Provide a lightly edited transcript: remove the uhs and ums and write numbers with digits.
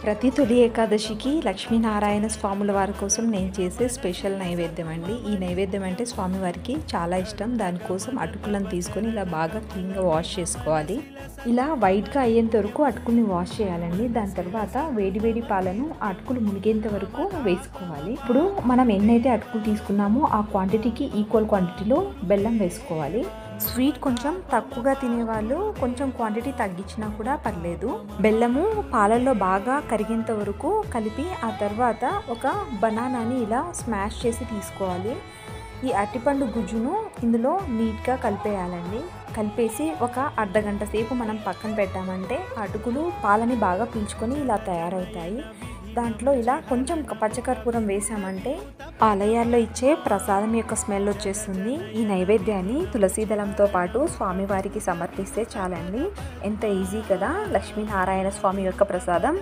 ప్రతి తొలి ఏకాదశికి లక్ష్మీనారాయణ స్వాముల వారి కోసం నేను చేసే స్పెషల్ నైవేద్యం అండి. ఈ నైవేద్యం అంటే స్వామివారికి చాలా ఇష్టం. దానికోసం అటుకులను తీసుకొని ఇలా బాగా క్లీన్గా వాష్ చేసుకోవాలి. ఇలా వైట్గా అయ్యేంత వరకు అటుకుల్ని వాష్ చేయాలండి. దాని తర్వాత వేడి వేడి పాలను అటుకులు మునిగేంత వరకు వేసుకోవాలి. ఇప్పుడు మనం ఎన్నైతే అటుకులు తీసుకున్నామో ఆ క్వాంటిటీకి ఈక్వల్ క్వాంటిటీలో బెల్లం వేసుకోవాలి. స్వీట్ కొంచెం తక్కువగా తినేవాళ్ళు కొంచెం క్వాంటిటీ తగ్గించినా కూడా పర్లేదు. బెల్లము పాలల్లో బాగా కరిగేంత వరకు కలిపి ఆ తర్వాత ఒక బనానాని ఇలా స్మాష్ చేసి తీసుకోవాలి. ఈ అరటిపండు గుజ్జును ఇందులో నీట్గా కలిపేయాలండి. కలిపేసి ఒక అర్ధగంట సేపు మనం పక్కన పెట్టామంటే అటుకులు పాలని బాగా పీల్చుకొని ఇలా తయారవుతాయి. దాంట్లో ఇలా కొంచెం పచ్చకర్పూరం వేసామంటే ఆలయాల్లో ఇచ్చే ప్రసాదం యొక్క స్మెల్ వచ్చేస్తుంది. ఈ నైవేద్యాన్ని తులసి దళంతో పాటు స్వామివారికి సమర్పిస్తే చాలండి. ఎంత ఈజీ కదా లక్ష్మీనారాయణ స్వామి యొక్క ప్రసాదం.